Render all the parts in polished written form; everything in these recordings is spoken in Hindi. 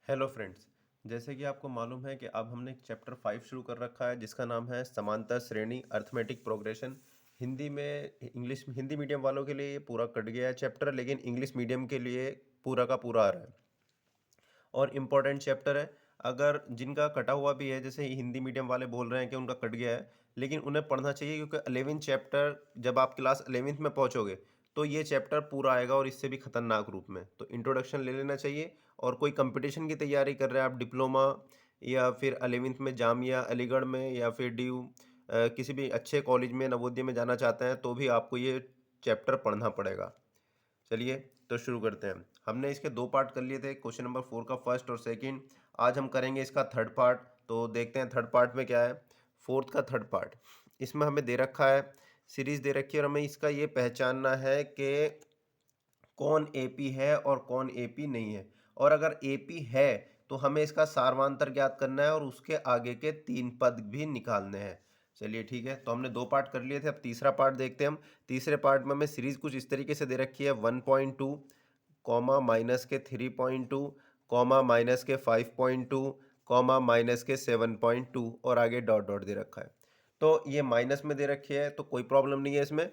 Hello friends. जैसे कि आपको मालूम है कि अब हमने एक चैप्टर 5 शुरू कर रखा है जिसका नाम है समांतर श्रेणी अर्थमेटिक प्रोग्रेशन। हिंदी में इंग्लिश हिंदी मीडियम वालों के लिए ये पूरा कट गया है चैप्टर, लेकिन इंग्लिश मीडियम के लिए पूरा का पूरा आ रहा है और इम्पोर्टेंट चैप्टर है। अगर जिनका कटा हुआ भी है, जैसे हिंदी मीडियम वाले बोल रहे हैं कि उनका कट गया है, लेकिन उन्हें पढ़ना चाहिए क्योंकि 11th चैप्टर जब आप क्लास 11th में पहुंचोगे तो ये चैप्टर पूरा आएगा और इससे भी खतरनाक रूप में। तो इंट्रोडक्शन ले लेना चाहिए। और कोई कंपटीशन की तैयारी कर रहे हैं आप, डिप्लोमा या फिर 11th में जामिया अलीगढ़ में या फिर डी किसी भी अच्छे कॉलेज में नवोदय में जाना चाहते हैं, तो भी आपको ये चैप्टर पढ़ना पड़ेगा। चलिए तो शुरू करते हैं। हमने इसके दो पार्ट कर लिए थे, क्वेश्चन नंबर 4 का फर्स्ट और सेकंड। आज हम करेंगे इसका थर्ड पार्ट। तो देखते हैं थर्ड पार्ट में क्या है। फोर्थ का थर्ड पार्ट इसमें हमें दे रखा है, सीरीज दे रखी है और हमें इसका ये पहचानना है कि कौन एपी है और कौन एपी नहीं है। और अगर एपी है तो हमें इसका सारवांतर ज्ञात करना है और उसके आगे के 3 पद भी निकालने हैं। चलिए ठीक है, तो हमने 2 पार्ट कर लिए थे, अब तीसरा पार्ट देखते हैं हम। तीसरे पार्ट में हमें सीरीज कुछ इस तरीके से दे रखी है, 1.2 कॉमा माइनस के 3.2 कॉमा माइनस के 5.2 कॉमा माइनस के 7.2 और आगे डॉट डॉट दे रखा है। तो ये माइनस में दे रखी है तो कोई प्रॉब्लम नहीं है इसमें।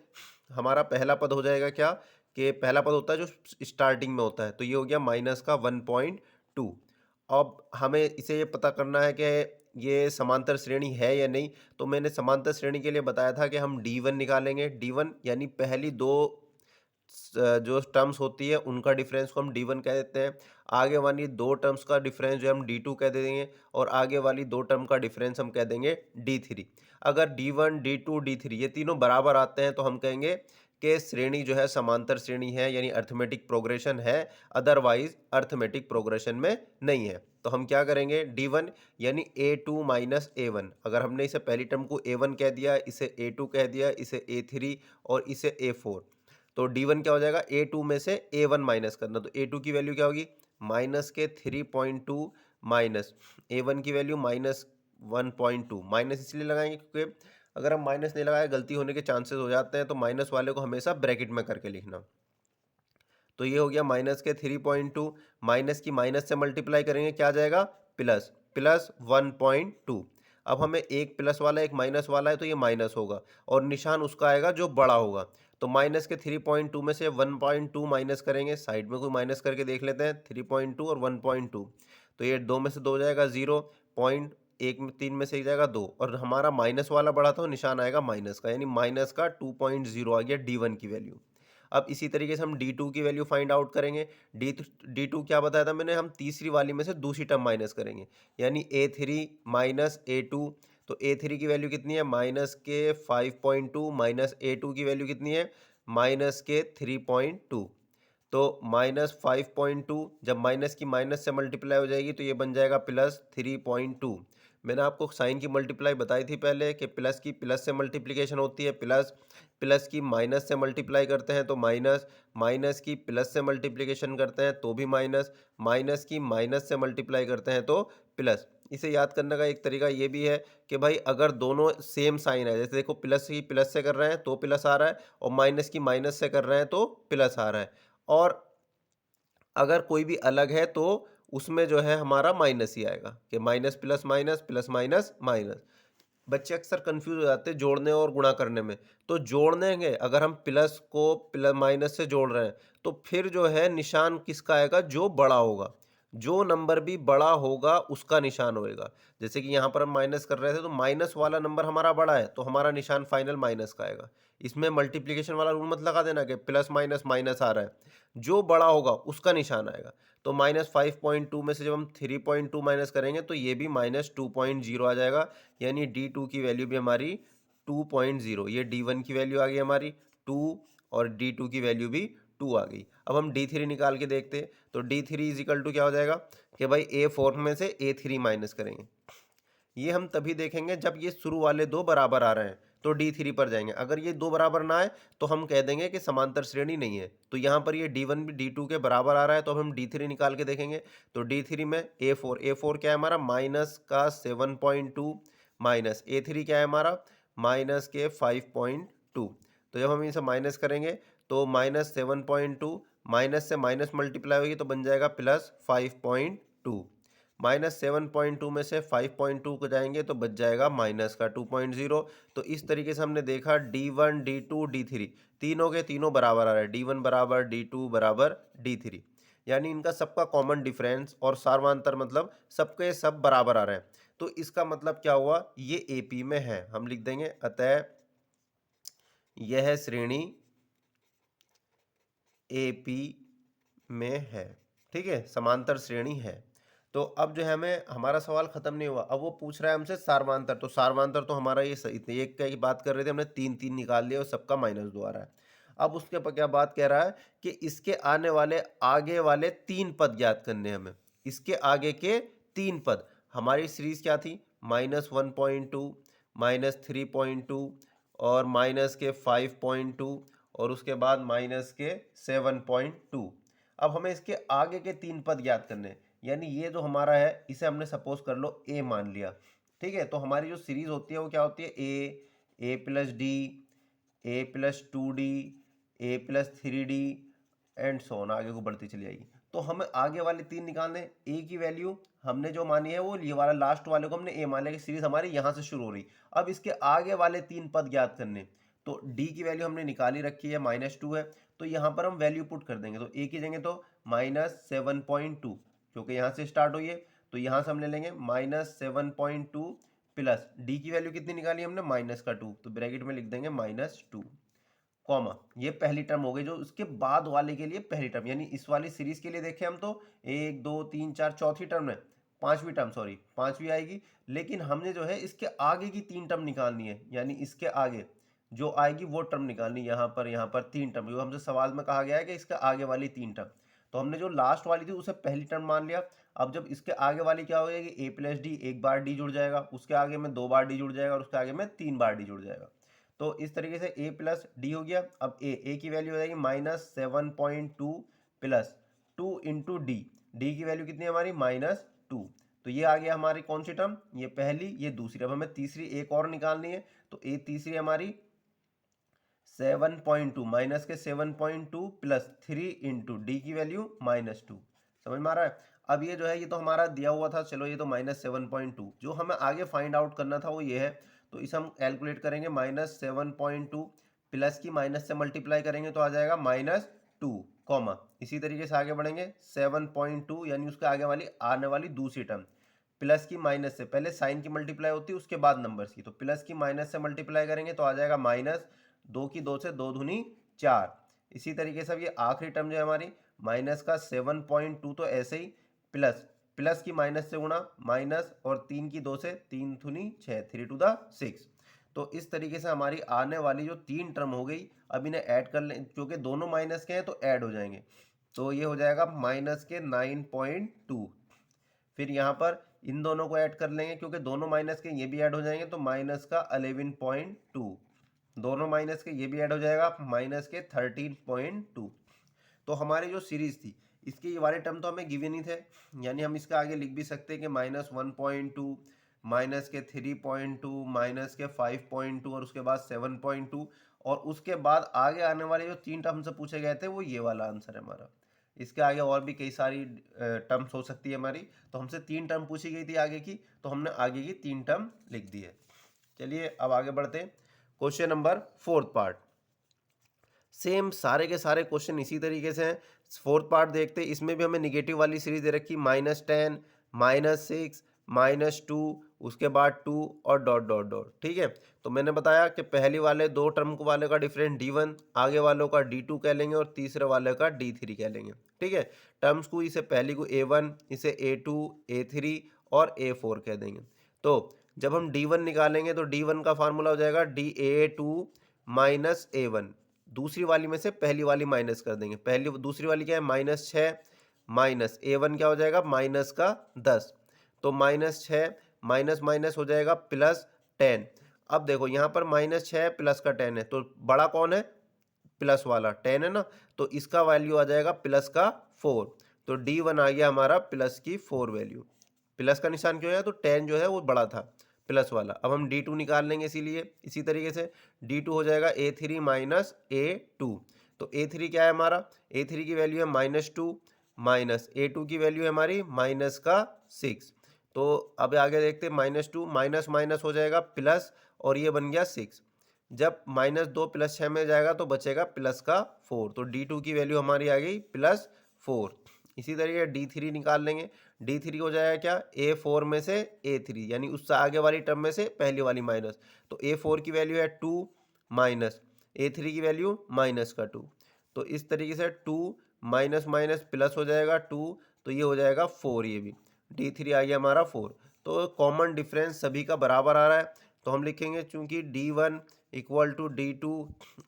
हमारा पहला पद हो जाएगा क्या, कि पहला पद होता है जो स्टार्टिंग में होता है, तो ये हो गया माइनस का 1.2। अब हमें इसे ये पता करना है कि ये समांतर श्रेणी है या नहीं। तो मैंने समांतर श्रेणी के लिए बताया था कि हम D1 निकालेंगे। D1 यानी पहली दो जो टर्म्स होती है उनका डिफरेंस को हम D1 कह देते हैं। आगे वाली दो टर्म्स का डिफरेंस जो हम D2 कह देंगे और आगे वाली दो टर्म का डिफरेंस हम कह देंगे D3। अगर D1 D2 D3 ये तीनों बराबर आते हैं तो हम कहेंगे कि श्रेणी जो है समांतर श्रेणी है, यानी अर्थमेटिक प्रोग्रेशन है। अदरवाइज अर्थमेटिक प्रोग्रेशन में नहीं है। तो हम क्या करेंगे, D1 यानी A2 माइनस A1। अगर हमने इसे पहली टर्म को A1 कह दिया, इसे A2 कह दिया, इसे A3 और इसे A4, तो D1 क्या हो जाएगा, A2 में से A1 माइनस करना। तो A2 की वैल्यू क्या होगी, माइनस के 3.2 माइनस A1 की वैल्यू माइनस 1.2। माइनस इसलिए लगाएंगे क्योंकि अगर हम माइनस नहीं लगाए गलती होने के चांसेस हो जाते हैं, तो माइनस वाले को हमेशा ब्रैकेट में करके लिखना। तो ये हो गया माइनस के 3.2, माइनस की माइनस से मल्टीप्लाई करेंगे क्या आ जाएगा, प्लस प्लस 1.2। अब हमें एक प्लस वाला एक माइनस वाला है तो ये माइनस होगा और निशान उसका आएगा जो बड़ा होगा। तो माइनस के 3.2 में से 1.2 माइनस करेंगे, साइड में कोई माइनस करके देख लेते हैं, 3.2 और 1.2। तो ये दो में से दो हो जाएगा 0, पॉइंट एक में 3 में से एक जाएगा 2 और हमारा माइनस वाला बड़ा था, निशान आएगा माइनस का, यानी माइनस का 2.0 आ गया D1 की वैल्यू। अब इसी तरीके से हम D2 की वैल्यू फाइंड आउट करेंगे। D2 क्या बताया था मैंने, हम तीसरी वाली में से दूसरी टर्म माइनस करेंगे, यानी A3 माइनस A2। तो A3 की वैल्यू कितनी है, माइनस के 5.2 माइनस A2 की वैल्यू कितनी है, माइनस के 3.2। तो माइनस 5.2 जब माइनस की माइनस से मल्टीप्लाई हो जाएगी तो ये बन जाएगा प्लस 3.2। मैंने आपको साइन की मल्टीप्लाई बताई थी पहले कि प्लस की प्लस से मल्टीप्लिकेशन होती है प्लस, प्लस की माइनस से मल्टीप्लाई करते हैं तो माइनस, माइनस की प्लस से मल्टीप्लिकेशन करते हैं तो भी माइनस, माइनस की माइनस से मल्टीप्लाई करते हैं तो प्लस। इसे याद करने का एक तरीका ये भी है कि भाई अगर दोनों सेम साइन है, जैसे देखो प्लस की प्लस से कर रहे हैं तो प्लस आ रहा है और माइनस की माइनस से कर रहे हैं तो प्लस आ रहा है, और अगर कोई भी अलग है तो उसमें जो है हमारा माइनस ही आएगा कि माइनस प्लस माइनस माइनस। बच्चे अक्सर कंफ्यूज हो जाते हैं जोड़ने और गुणा करने में। तो जोड़ने के अगर हम प्लस को प्लस माइनस से जोड़ रहे हैं तो फिर जो है निशान किसका आएगा, जो बड़ा होगा। जो नंबर भी बड़ा होगा उसका निशान होएगा। जैसे कि यहाँ पर हम माइनस कर रहे थे तो माइनस वाला नंबर हमारा बड़ा है तो हमारा निशान फाइनल माइनस का आएगा। इसमें मल्टीप्लिकेशन वाला रूल मत लगा देना कि प्लस माइनस माइनस आ रहा है, जो बड़ा होगा उसका निशान आएगा। तो माइनस 5.2 में से जब हम 3.2 माइनस करेंगे तो ये भी माइनस 2.0 आ जाएगा, यानी D2 की वैल्यू भी हमारी 2.0। ये D1 की वैल्यू आ गई हमारी 2 और D2 की वैल्यू भी 2 आ गई। अब हम D3 निकाल के देखते हैं तो D3 इज इक्वल टू क्या हो जाएगा कि भाई A4 में से A3 माइनस करेंगे। ये हम तभी देखेंगे जब ये शुरू वाले दो बराबर आ रहे हैं तो D3 पर जाएंगे। अगर ये दो बराबर ना आए तो हम कह देंगे कि समांतर श्रेणी नहीं है। तो यहाँ पर ये D1 भी D2 के बराबर आ रहा है तो अब हम D3 निकाल के देखेंगे। तो D3 में A4 क्या है हमारा, माइनस का 7.2 माइनस A3 क्या है हमारा, माइनस के 5.2। तो जब हम इसे माइनस करेंगे तो माइनस 7.2 माइनस से माइनस मल्टीप्लाई होगी तो बन जाएगा प्लस 5.2। -7.2 में से 5.2 को जाएंगे तो बच जाएगा माइनस का 2.0। तो इस तरीके से हमने देखा D1 D2 D3 तीनों के तीनों बराबर आ रहे हैं, D1 बराबर D2 बराबर D3, यानी इनका सबका कॉमन डिफरेंस और सार्वंतर मतलब सबके सब बराबर आ रहे हैं। तो इसका मतलब क्या हुआ, ये AP में है। हम लिख देंगे अतः यह श्रेणी AP में है। ठीक है, समांतर श्रेणी है। तो अब जो है हमें हमारा सवाल खत्म नहीं हुआ, अब वो पूछ रहा है हमसे सार्वंतर। तो सार्वंतर तो हमारा ये सही थे, एक की बात कर रहे थे, हमने 3 निकाल लिया और सबका -2 आ रहा है। अब उसके पर क्या बात कह रहा है कि इसके आने वाले आगे वाले 3 पद ज्ञात करने हमें। इसके आगे के 3 पद, हमारी सीरीज क्या थी, -1.2 -3.2 और माइनस के 5.2 और उसके बाद माइनस के 7.2। अब हमें इसके आगे के 3 पद ज्ञात करने हैं, यानी ये जो हमारा है इसे हमने सपोज कर लो A मान लिया। ठीक है, तो हमारी जो सीरीज होती है वो क्या होती है, A plus D, A plus 2D, A plus 3D and so on, आगे को बढ़ती चली जाएगी। तो हमें आगे वाले 3 निकालने, A की वैल्यू हमने जो मानी है वो ये वाला लास्ट वाले को हमने A मान लिया कि सीरीज हमारी यहाँ से शुरू हो रही। अब इसके आगे वाले 3 पद ज्ञात करने, तो D की वैल्यू हमने निकाली रखी है, -2 है, तो यहाँ पर हम वैल्यू पुट कर देंगे। तो A की जगह तो -7.2, क्योंकि यहाँ से स्टार्ट हुई है, तो यहाँ से हम ले लेंगे -7.2 प्लस D की वैल्यू कितनी निकाली हमने, -2, तो ब्रैकेट में लिख देंगे -2 कॉमा, ये पहली टर्म हो गई। जो उसके बाद वाले के लिए पहली टर्म, यानी इस वाली सीरीज के लिए देखें हम तो 1 2 3 4 चौथी टर्म है, पांचवी टर्म, सॉरी पांचवी आएगी। लेकिन हमने जो है इसके आगे की 3 टर्म निकालनी है, यानी इसके आगे जो आएगी वो टर्म निकालनी है। यहाँ पर 3 टर्म, जो हमसे सवाल में कहा गया है कि इसके आगे वाली 3 टर्म, तो हमने जो लास्ट वाली थी उसे पहली टर्म मान लिया। अब जब इसके आगे वाली क्या हो जाएगी, A प्लस डी, एक बार D जुड़ जाएगा, उसके आगे में 2 बार D जुड़ जाएगा और उसके आगे में 3 बार D जुड़ जाएगा। तो इस तरीके से A प्लस डी हो गया। अब A की वैल्यू हो जाएगी -7.2 प्लस 2 इंटू डी, की वैल्यू कितनी है हमारी, -2। तो ये आ गया हमारी कौन सी टर्म, ये पहली, ये दूसरी। अब हमें तीसरी एक और निकालनी है, तो A तीसरी हमारी 7.2 माइनस के 7.2 प्लस 3 इंटू डी की वैल्यू -2। समझ में आ रहा है। अब ये जो है ये तो हमारा दिया हुआ था, चलो ये तो -7.2, जो हमें आगे फाइंड आउट करना था वो ये है। तो इसे हम कैलकुलेट करेंगे, -7.2 प्लस की माइनस से मल्टीप्लाई करेंगे तो आ जाएगा -2 कॉमा, इसी तरीके से आगे बढ़ेंगे 7.2, यानी उसके आगे वाली आने वाली दूसरी टर्म, प्लस की माइनस से, पहले साइन की मल्टीप्लाई होती है उसके बाद नंबर्स की, तो प्लस की माइनस से मल्टीप्लाई करेंगे तो आ जाएगा -2 की 2 से 2 दूनी 4। इसी तरीके से अब ये आखिरी टर्म जो है हमारी माइनस का 7.2, तो ऐसे ही प्लस, प्लस की माइनस से गुणा माइनस और 3 की 2 से 3 दूनी 6, 3 टू द 6। तो इस तरीके से हमारी आने वाली जो 3 टर्म हो गई, अब इन्हें ऐड कर लें, क्योंकि दोनों माइनस के हैं तो ऐड हो जाएंगे। तो ये हो जाएगा माइनस के 9.2, फिर यहाँ पर इन दोनों को ऐड कर लेंगे क्योंकि दोनों माइनस के, ये भी ऐड हो जाएंगे, तो माइनस का 11.2, दोनों माइनस के ये भी ऐड हो जाएगा, माइनस के 13.2। तो हमारी जो सीरीज थी इसके ये वाले टर्म तो हमें गिवन ही थे, यानी हम इसके आगे लिख भी सकते हैं कि -1.2, माइनस के 3.2, माइनस के 5.2 और उसके बाद 7.2, और उसके बाद आगे आने वाले जो 3 टर्म से पूछे गए थे वो ये वाला आंसर है हमारा। इसके आगे और भी कई सारी टर्म्स हो सकती है हमारी, तो हमसे 3 टर्म पूछी गई थी आगे की, तो हमने आगे की 3 टर्म लिख दी है। चलिए अब आगे बढ़ते हैं, question number 4th part. Same सारे के सारे क्वेश्चन इसी तरीके से हैं। 4th पार्ट देखते हैं, इसमें भी हमें निगेटिव वाली सीरीज दे रखी, -10, -6, -2, उसके बाद 2 और डॉट डॉट डॉट। ठीक है, तो मैंने बताया कि पहली वाले 2 टर्म को वाले का डिफरेंस D1, आगे वालों का D2 कह लेंगे और तीसरे वाले का D3 कह लेंगे। ठीक है, टर्म्स को इसे पहली को A1, इसे A2, A3 और A4 कह देंगे। तो जब हम D1 निकालेंगे तो D1 का फार्मूला हो जाएगा DA2 माइनस A1, दूसरी वाली में से पहली वाली माइनस कर देंगे, पहली दूसरी वाली क्या है -6, माइनस A1 क्या हो जाएगा -10, तो -6 माइनस माइनस हो जाएगा +10। अब देखो यहाँ पर -6 प्लस का 10 है, तो बड़ा कौन है, प्लस वाला 10 है ना, तो इसका वैल्यू आ जाएगा प्लस का 4, तो D1 आ गया हमारा प्लस की 4 वैल्यू। प्लस का निशान क्यों है, तो 10 जो है वो बड़ा था प्लस वाला। अब हम D2 निकाल लेंगे, इसीलिए इसी तरीके से D2 हो जाएगा A3 माइनस A2, तो A3 क्या है हमारा, A3 की वैल्यू है -2 माइनस A2 की वैल्यू है हमारी माइनस का 6। तो अब आगे देखते हैं, -2 माइनस माइनस हो जाएगा प्लस, और ये बन गया 6। जब -2 + 6 में जाएगा तो बचेगा प्लस का 4, तो D2 की वैल्यू हमारी आ गई +4। इसी तरीके D3 निकाल लेंगे। D3 हो जाएगा क्या, A4 में से A3, यानी उससे आगे वाली टर्म में से पहली वाली माइनस। तो A4 की वैल्यू है 2 माइनस A3 की वैल्यू माइनस का 2। तो इस तरीके से 2 माइनस माइनस प्लस हो जाएगा 2, तो ये हो जाएगा 4। ये भी D3 आ गया हमारा 4। तो कॉमन डिफरेंस सभी का बराबर आ रहा है, तो हम लिखेंगे चूंकि D1 equal to D2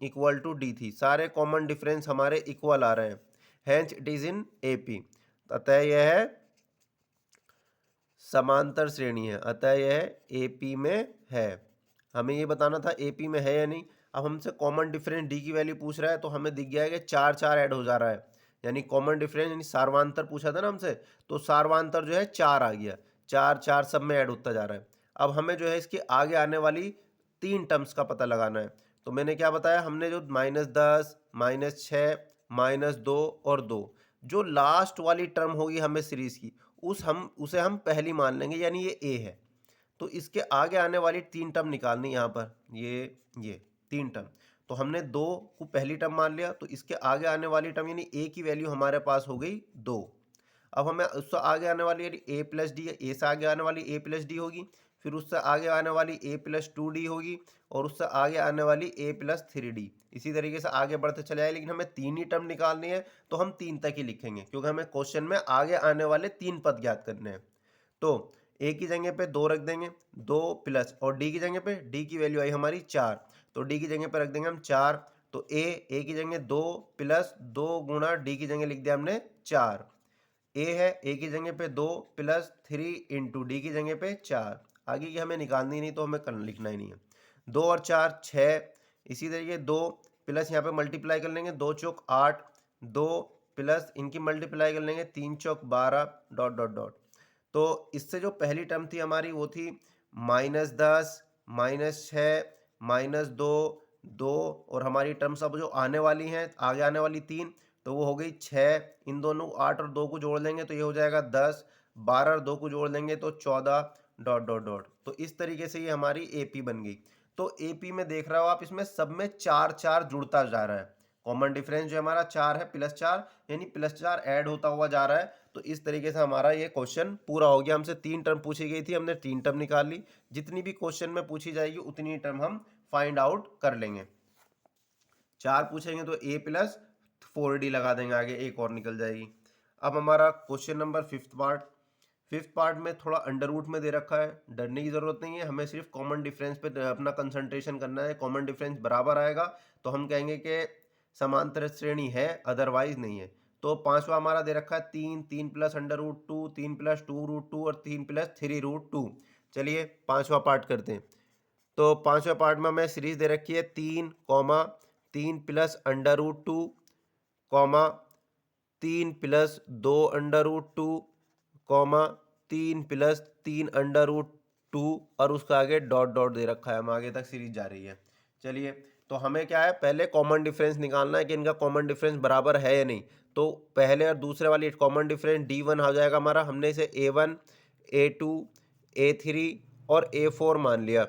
equal to D3, सारे कॉमन डिफरेंस हमारे इक्वल आ रहे हैं, hence it is in AP। अतः यह है समांतर श्रेणी है, अतः यह AP में है। हमें ये बताना था AP में है या नहीं। अब हमसे कॉमन डिफरेंस D की वैल्यू पूछ रहा है, तो हमें दिख गया है कि 4 4 ऐड हो जा रहा है, यानी कॉमन डिफरेंस यानी सार्वांतर पूछा था ना हमसे, तो सार्वांतर जो है 4 आ गया, 4 4 सब में ऐड होता जा रहा है। अब हमें जो है इसके आगे आने वाली 3 टर्म्स का पता लगाना है। तो मैंने क्या बताया, हमने जो -10 -6 -2 और 2, जो लास्ट वाली टर्म होगी हमें सीरीज की, उसे हम पहली मान लेंगे, यानी ये A है। तो इसके आगे आने वाली 3 टर्म निकालनी यहाँ पर, ये 3 टर्म। तो हमने 2 को पहली टर्म मान लिया, तो इसके आगे आने वाली टर्म यानी A की वैल्यू हमारे पास हो गई 2। अब हमें उससे आगे आने वाली यानी A प्लस डी, A से आगे आने वाली A प्लस डी होगी, फिर उससे आगे आने वाली A प्लस 2D होगी, और उससे आगे आने वाली A प्लस 3D। इसी तरीके से आगे बढ़ते चले आए, लेकिन हमें 3 ही टर्म निकालनी है, तो हम 3 तक ही लिखेंगे, क्योंकि हमें क्वेश्चन में आगे आने वाले 3 पद ज्ञात करने हैं। तो A की जगह पे 2 रख देंगे, 2 प्लस, और D की जगह पे, D की वैल्यू आई हमारी 4, तो D की जगह पे रख देंगे हम 4। तो A की जगह 2 प्लस 2 गुणा D की जगह लिख दिया हमने 4। A है, A की जगह पे 2 प्लस 3 इंटू D की जगह पे 4। आगे की हमें निकालनी नहीं, तो हमें लिखना ही नहीं है। 2 और 4 6, इसी तरीके 2 प्लस यहाँ पे मल्टीप्लाई कर लेंगे, 2 चौक 8, 2 प्लस इनकी मल्टीप्लाई कर लेंगे, 3 चौक 12 डॉट डॉट डॉट। तो इससे जो पहली टर्म थी हमारी वो थी -10 -6 -2 2, और हमारी टर्म्स अब जो आने वाली हैं आगे आने वाली 3, तो वो हो गई 6। इन दोनों 8 और 2 को जोड़ लेंगे तो ये हो जाएगा 10, 12 और 2 को जोड़ लेंगे तो 14 डॉट डॉट डॉट। तो इस तरीके से ये हमारी AP बन गई। तो AP में देख रहे हो आप, इसमें सब में 4 4 जुड़ता जा रहा है। कॉमन डिफरेंस जो हमारा 4 है, +4, यानी +4 ऐड होता हुआ जा रहा है। तो इस तरीके से हमारा ये क्वेश्चन पूरा हो गया। हमसे 3 टर्म पूछी गई थी, हमने 3 टर्म निकाल ली। जितनी भी क्वेश्चन में पूछी जाएगी उतनी टर्म हम फाइंड आउट कर लेंगे। 4 पूछेंगे तो A प्लस 4D लगा देंगे, आगे एक और निकल जाएगी। अब हमारा क्वेश्चन नंबर 5th पार्ट में थोड़ा अंडर रूट में दे रखा है, डरने की जरूरत नहीं है, हमें सिर्फ कॉमन डिफरेंस पे अपना कंसंट्रेशन करना है। कॉमन डिफरेंस बराबर आएगा तो हम कहेंगे कि समांतर श्रेणी है, अदरवाइज नहीं है। तो 5वां हमारा दे रखा है 3 3 प्लस √2 3 प्लस 2√2 और 3 प्लस 3√2। चलिए 5वां पार्ट करते हैं। तो 5वें पार्ट में हमें सीरीज दे रखी है 3 प्लस √2 3 प्लस 2√2 3 प्लस 3√2, और उसका आगे डॉट डॉट दे रखा है, हम आगे तक सीरीज जा रही है। चलिए, तो हमें क्या है, पहले कॉमन डिफरेंस निकालना है कि इनका कॉमन डिफरेंस बराबर है या नहीं। तो पहले और दूसरे वाली कॉमन डिफरेंस D1 हो जाएगा हमारा, हमने इसे A1 A2 A3 और A4 मान लिया।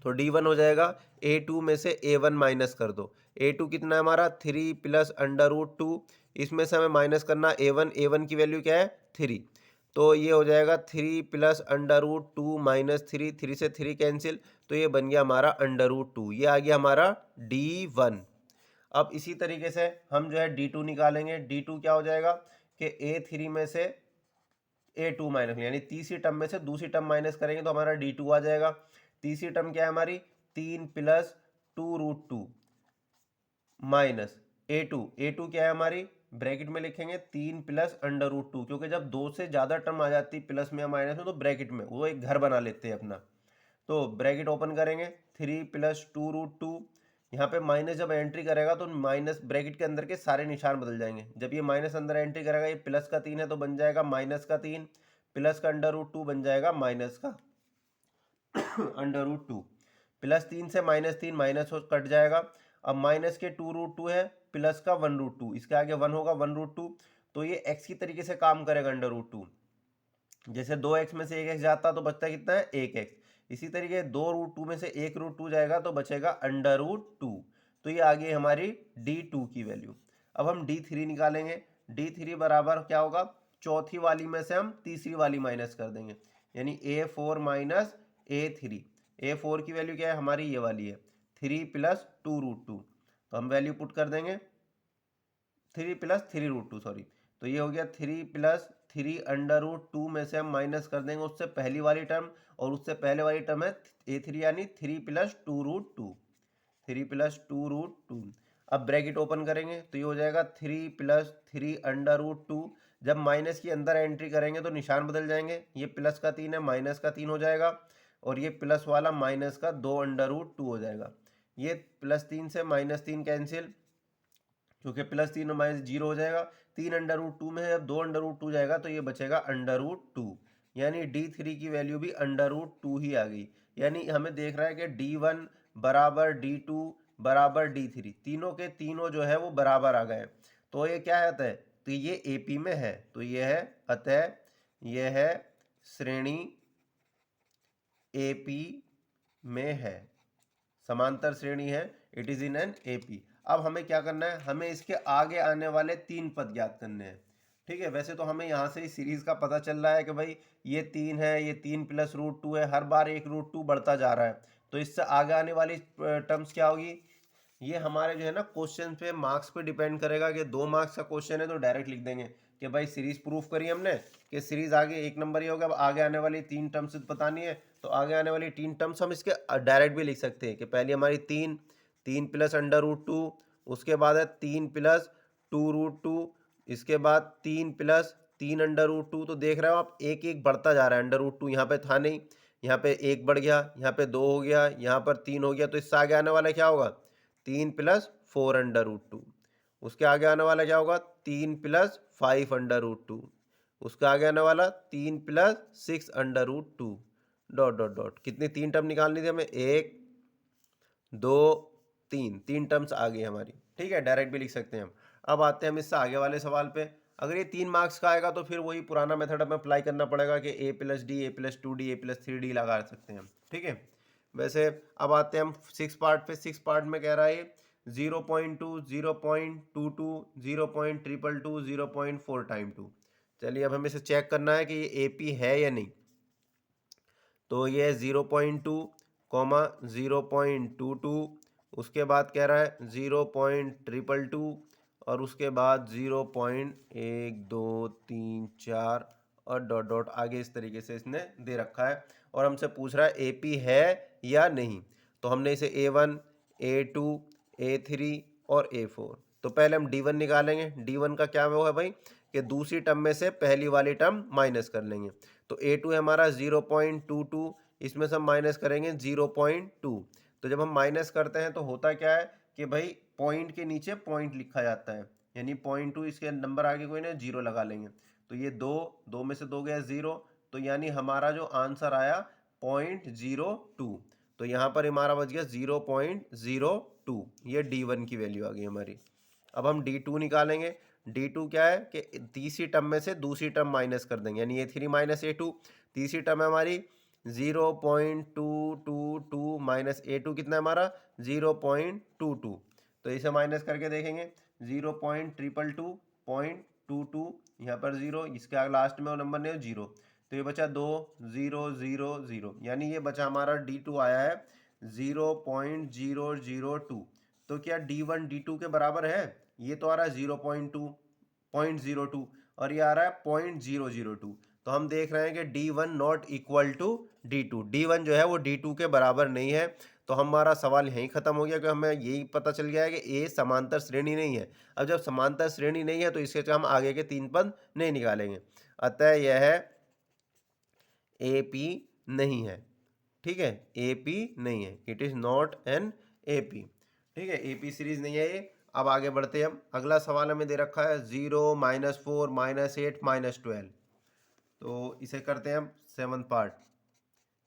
तो D1 हो जाएगा, A2 में से A1 माइनस कर दो। A2 कितना है हमारा 3 प्लस √2, इसमें से हमें माइनस करना A1 की वैल्यू क्या है 3, तो ये हो जाएगा 3 प्लस √2 माइनस 3, 3 से 3 कैंसिल, तो ये बन गया हमारा √2, ये आ गया हमारा D1। अब इसी तरीके से हम जो है D2 निकालेंगे। D2 क्या हो जाएगा कि A3 में से A2 माइनस, यानी तीसरी टर्म में से दूसरी टर्म माइनस करेंगे तो हमारा D2 आ जाएगा। तीसरी टर्म क्या है हमारी 3 प्लस 2√2 माइनस A2 क्या है हमारी, ब्रैकेट में लिखेंगे 3 प्लस √2, क्योंकि जब 2 से ज़्यादा टर्म आ जाती है प्लस में या माइनस में तो ब्रैकेट में वो एक घर बना लेते हैं अपना। तो ब्रैकेट ओपन करेंगे 3 प्लस 2√2, यहाँ पे माइनस जब एंट्री करेगा तो माइनस ब्रैकेट के अंदर के सारे निशान बदल जाएंगे। जब ये माइनस अंदर एंट्री करेगा, ये प्लस का 3 है तो बन जाएगा माइनस का 3, प्लस का √2 बन जाएगा माइनस का √2, प्लस 3 से -3 माइनस हो कट जाएगा। अब माइनस के 2√2 है, प्लस का 1√2, इसके आगे 1 होगा 1√2, तो ये x की तरीके से काम करेगा √2। जैसे 2x में से 1x जाता तो बचता कितना है 1x। इसी तरीके 2√2 में से 1√2 जाएगा तो बचेगा √2। तो ये आ गई हमारी d2 की वैल्यू। अब हम d3 निकालेंगे। d3 बराबर क्या होगा, चौथी वाली में से हम तीसरी वाली माइनस कर देंगे, यानी a4 माइनस a3। a4 की वैल्यू क्या है हमारी, ये वाली है 3 प्लस 2√2। तो हम वैल्यू पुट कर देंगे 3 प्लस 3√2, सॉरी। तो ये हो गया 3 प्लस 3√2 में से हम माइनस कर देंगे उससे पहली वाली टर्म, और उससे पहले वाली टर्म है a3 यानी 3 प्लस 2√2, 3 प्लस 2√2। अब ब्रैकेट ओपन करेंगे तो ये हो जाएगा 3 प्लस 3√2। जब माइनस की अंदर एंट्री करेंगे तो निशान बदल जाएंगे, ये प्लस का 3 है माइनस का 3 हो जाएगा, और ये प्लस वाला माइनस का 2√2 हो जाएगा। ये +3 से -3 कैंसिल, क्योंकि +3 और -0 हो जाएगा। 3√2 में जब 2√2 जाएगा तो ये बचेगा √2, यानी d3 की वैल्यू भी √2 ही आ गई। यानी हमें देख रहा है कि d1 बराबर d2 बराबर d3, तीनों के तीनों जो है वो बराबर आ गए। तो ये क्या आता है, तो ये AP में है, तो ये है, अतः यह है श्रेणी AP में है, समांतर श्रेणी है, it is in an AP। अब हमें क्या करना है, हमें इसके आगे आने वाले 3 पद ज्ञात करने हैं। ठीक है, वैसे तो हमें यहाँ से ही सीरीज का पता चल रहा है कि भाई ये 3 है, ये 3 प्लस √2 है, हर बार 1√2 बढ़ता जा रहा है। तो इससे आगे आने वाली टर्म्स क्या होगी, ये हमारे जो है ना क्वेश्चन पे मार्क्स पे डिपेंड करेगा कि 2 मार्क्स का क्वेश्चन है तो डायरेक्ट लिख देंगे कि भाई सीरीज प्रूफ करी हमने कि सीरीज आगे 1 नंबर ही होगा। अब आगे आने वाली 3 टर्म्स बतानी है, तो आगे आने वाली 3 टर्म्स हम इसके डायरेक्ट भी लिख सकते हैं कि पहली हमारी 3 प्लस √2, उसके बाद है 3 प्लस 2√2, इसके बाद 3 प्लस 3√2। तो देख रहे हो आप, एक एक बढ़ता जा रहा है। √2 यहाँ पे था नहीं, यहाँ पे 1 बढ़ गया, यहाँ पे 2 हो गया, यहाँ पर 3 हो गया, तो इससे आगे आने वाला क्या होगा 3 प्लस 4√2। उसके आगे आने वाला क्या होगा 3 प्लस 5√2। उसके आगे आने वाला 3 प्लस 6√2, डॉट डॉट डॉट। कितनी 3 टर्म निकालनी थी हमें, 1 2 3, 3 टर्म्स आ गई हमारी। ठीक है, डायरेक्ट भी लिख सकते हैं हम। अब आते हैं हम इससे आगे वाले सवाल पे। अगर ये 3 मार्क्स का आएगा तो फिर वही पुराना मेथड हमें अप्लाई करना पड़ेगा कि a+d a+2d a+3d लगा सकते हैं हम। ठीक है, वैसे अब आते हैं हम 6 पार्ट पे। 6 पार्ट में कह रहा है 0.2 0.22 0.222 0.4 टाइम 2। चलिए अब हमें इसे चेक करना है कि ये AP है या नहीं। तो ये 0.2 0.22, उसके बाद कह रहा है 0.222, और उसके बाद 0.1234 और डॉट डॉट आगे इस तरीके से इसने दे रखा है, और हमसे पूछ रहा है AP है या नहीं। तो हमने इसे A1 A2 A3 और A4। तो पहले हम D1 निकालेंगे। D1 का क्या वो है भाई कि दूसरी टर्म में से पहली वाली टर्म माइनस कर लेंगे। तो A2 है हमारा 0.22, इसमें से हम माइनस करेंगे 0.2। तो जब हम माइनस करते हैं तो होता क्या है कि भाई पॉइंट के नीचे पॉइंट लिखा जाता है, यानी 0.2 इसके नंबर आगे कोई ना 0 लगा लेंगे। तो ये 2 में से 2 गया 0, तो यानी हमारा जो आंसर आया 0.02। तो यहाँ पर हमारा बच गया 0.02, ये D1 की वैल्यू आ गई हमारी। अब हम D2 निकालेंगे। D2 क्या है कि तीसरी टर्म में से दूसरी टर्म माइनस कर देंगे, यानी A3 माइनस A2। तीसरी टर्म है हमारी 0.222 माइनस A2 कितना है हमारा 0.22। तो इसे माइनस करके देखेंगे 0.222 यहाँ पर 0, इसके आगे लास्ट में वो नंबर नहीं 0, तो ये बचा 2 0 0 0, यानी ये बचा हमारा D2 आया है 0.002। तो क्या D1 D2 के बराबर है, ये तो आ रहा है 0.02, और ये आ रहा है 0.002। तो हम देख रहे हैं कि D1 not equal to D2, D1 जो है वो D2 के बराबर नहीं है। तो हमारा सवाल यहीं खत्म हो गया कि हमें यही पता चल गया है कि A समांतर श्रेणी नहीं है। अब जब समांतर श्रेणी नहीं है तो इसके हम आगे के 3 पद नहीं निकालेंगे, अतः यह AP नहीं है। ठीक है, AP नहीं है, it is not an AP। ठीक है, AP सीरीज नहीं है ये। अब आगे बढ़ते हैं हम। अगला सवाल हमें दे रखा है 0 -4 -8 -12। तो इसे करते हैं हम 7th पार्ट।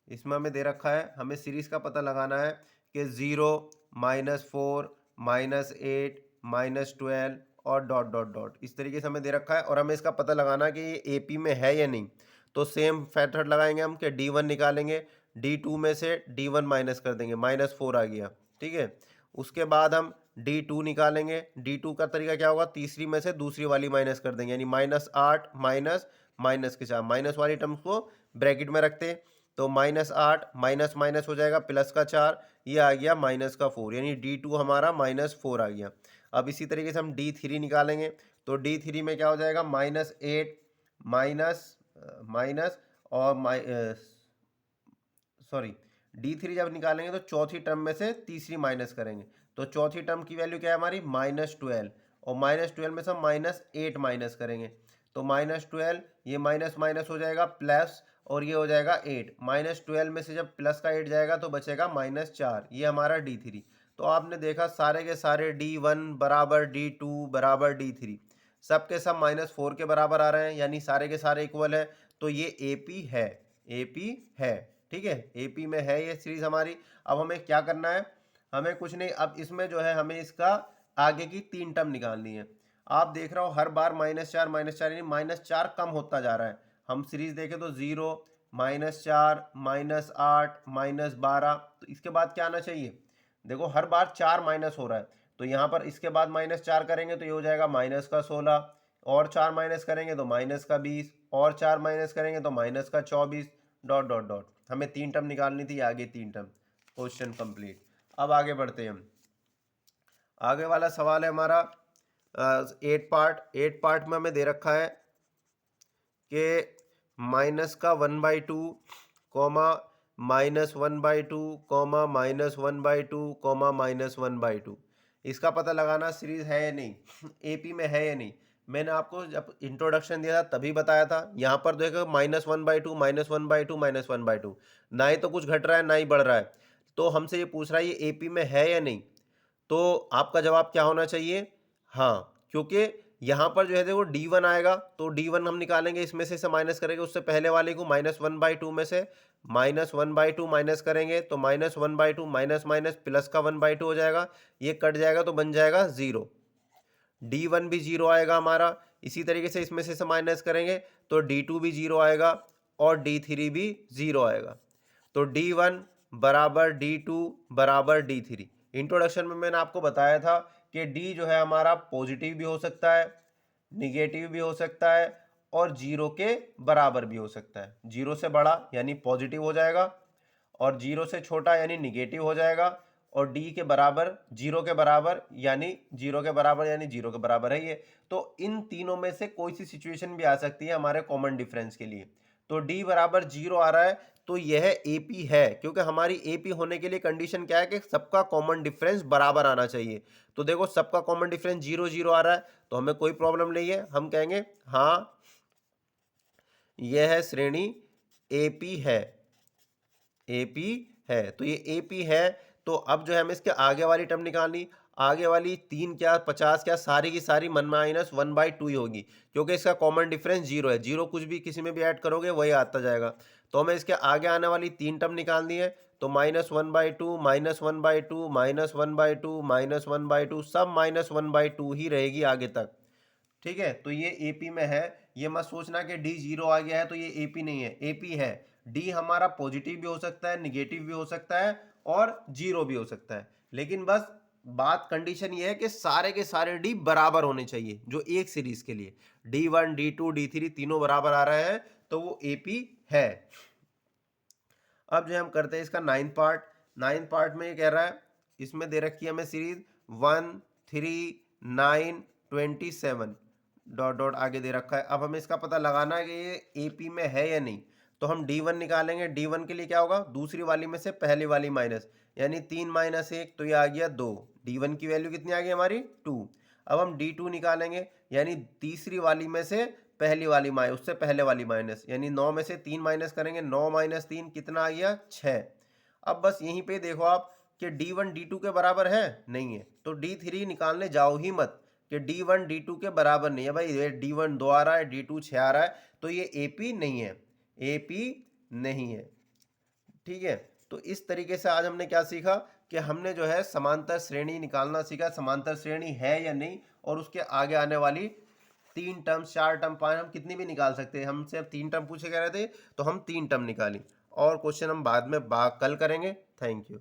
इसमें हमें दे रखा है, हमें सीरीज का पता लगाना है कि 0 -4 -8 -12 और डॉट डॉट डॉट, इस तरीके से हमें दे रखा है और हमें इसका पता लगाना कि ये एपी में है या नहीं। तो सेम मेथड लगाएंगे हम कि D1 निकालेंगे, D2 में से D1 माइनस कर देंगे, -4 आ गया, ठीक है। उसके बाद हम D2 निकालेंगे, D2 का तरीका क्या होगा, तीसरी में से दूसरी वाली माइनस कर देंगे, यानी -8 माइनस माइनस के साथ माइनस वाली टर्म्स को ब्रैकेट में रखते हैं, तो -8 माइनस माइनस हो जाएगा प्लस का 4, ये आ गया -4, यानी D2 हमारा -4 आ गया। अब इसी तरीके से हम D3 निकालेंगे, तो D3 में क्या हो जाएगा, -8 माइनस और सॉरी D3 जब निकालेंगे तो चौथी टर्म में से तीसरी माइनस करेंगे, तो चौथी टर्म की वैल्यू क्या है हमारी, -12, और -12 में से हम -8 माइनस करेंगे, तो -12, ये माइनस माइनस हो जाएगा प्लस, और ये हो जाएगा 8, -12 में से जब प्लस का 8 जाएगा तो बचेगा -4, ये हमारा D3। तो आपने देखा सारे के सारे D1 बराबर D2 बराबर D3 सब के सब -4 के बराबर आ रहे हैं, यानी सारे के सारे इक्वल है, तो ये AP है, AP है, ठीक है, AP में है ये सीरीज हमारी। अब हमें क्या करना है, हमें कुछ नहीं, अब इसमें जो है हमें इसका आगे की 3 टर्म निकालनी है। आप देख रहे हो हर बार -4 यानी -4 कम होता जा रहा है। हम सीरीज देखें तो 0 -4 -8 -12, तो इसके बाद क्या आना चाहिए, देखो हर बार 4 माइनस हो रहा है, तो यहाँ पर इसके बाद -4 करेंगे तो ये हो जाएगा -16, और 4 माइनस करेंगे तो -20, और 4 माइनस करेंगे तो -24, डॉट डॉट डॉट। हमें 3 टर्म निकालनी थी, आगे 3 टर्म, क्वेश्चन कंप्लीट। अब आगे बढ़ते हैं हम, आगे वाला सवाल है हमारा 8 पार्ट में हमें दे रखा है कि माइनस का 1/2 कॉमा -1/2 कॉमा -1/2 कॉमा -1/2, इसका पता लगाना सीरीज है या नहीं, एपी में है या नहीं। मैंने आपको जब इंट्रोडक्शन दिया था तभी बताया था, यहाँ पर देखो -1/2 -1/2 -1/2, ना ही तो कुछ घट रहा है ना ही बढ़ रहा है, तो हमसे ये पूछ रहा है ये एपी में है या नहीं, तो आपका जवाब क्या होना चाहिए, हाँ, क्योंकि यहाँ पर जो है देखो D1 आएगा, तो D1 हम निकालेंगे, इसमें से माइनस करेंगे, उससे पहले वाले को -1/2 में से -1/2 माइनस करेंगे, तो -1/2 माइनस माइनस प्लस का 1/2 हो जाएगा, ये कट जाएगा तो बन जाएगा 0, D1 भी 0 आएगा हमारा। इसी तरीके से इसमें से माइनस करेंगे तो D2 भी 0 आएगा और D3 भी 0 आएगा, तो D1 बराबर D2 बराबर D3। इंट्रोडक्शन में मैंने आपको बताया था कि D जो है हमारा पॉजिटिव भी हो सकता है, निगेटिव भी हो सकता है, और 0 के बराबर भी हो सकता है। 0 से बड़ा यानी पॉजिटिव हो जाएगा, और 0 से छोटा यानी निगेटिव हो जाएगा, और D के बराबर 0 के बराबर यानी 0 के बराबर यानी 0 के बराबर है ये। तो इन तीनों में से कोई सी सिचुएशन भी आ सकती है हमारे कॉमन डिफरेंस के लिए। तो D बराबर 0 आ रहा है, तो यह AP है, क्योंकि हमारी AP होने के लिए कंडीशन क्या है कि सबका कॉमन डिफरेंस बराबर आना चाहिए। तो देखो सबका कॉमन डिफरेंस 0 0 आ रहा है, तो हमें कोई प्रॉब्लम नहीं है, हम कहेंगे हाँ यह है श्रेणी AP है, AP है, तो ये AP है। तो अब जो है हमें इसके आगे वाली टर्म निकालनी, आगे वाली 3 क्या 50 क्या सारी की सारी -1/2 ही होगी, क्योंकि इसका कॉमन डिफरेंस 0 है, 0 कुछ भी किसी में भी ऐड करोगे वही आता जाएगा। तो हमें इसके आगे आने वाली 3 टर्म निकालनी है, तो -1/2 -1/2 -1/2 -1/2 सब -1/2 ही रहेगी आगे तक, ठीक है। तो ये AP में है, ये मत सोचना कि D 0 आ गया है तो ये AP नहीं है, AP है। D हमारा पॉजिटिव भी हो सकता है, निगेटिव भी हो सकता है, और 0 भी हो सकता है, लेकिन बस बात कंडीशन ये है कि सारे के सारे D बराबर होने चाहिए, जो एक सीरीज के लिए D1 D2 D3 तीनों बराबर आ रहे हैं, तो वो AP है। अब जो हम करते हैं इसका 9th पार्ट में ये कह रहा है, इसमें दे रखी है हमें सीरीज 1 3 9 27 डॉट डॉट आगे दे रखा है। अब हमें इसका पता लगाना है कि ये AP में है या नहीं, तो हम D1 निकालेंगे। D1 के लिए क्या होगा, दूसरी वाली में से पहली वाली माइनस, यानी 3 - 1 तो ये आ गया 2, D1 की वैल्यू कितनी आ गई हमारी 2। अब हम D2 निकालेंगे, यानी तीसरी वाली में से पहली वाली माइनस, उससे पहले वाली माइनस, यानी 9 में से 3 माइनस करेंगे, 9 - 3 कितना आ गया 6। अब बस यहीं पे देखो आप कि D1 D2 के बराबर है, नहीं है, तो D3 निकालने जाओ ही मत कि D1 D2 के बराबर नहीं है भाई, ये D1 2 आ रहा है, D2 6 आ रहा है, तो ये AP नहीं है, AP नहीं है, ठीक है। तो इस तरीके से आज हमने क्या सीखा कि हमने जो है समांतर श्रेणी निकालना सीखा, समांतर श्रेणी है या नहीं, और उसके आगे आने वाली 3 टर्म, 4 टर्म, 5, हम कितनी भी निकाल सकते हैं। हमसे अब 3 टर्म पूछे कह रहे थे तो हम 3 टर्म निकाली, और क्वेश्चन हम बाद में कल करेंगे। Thank you.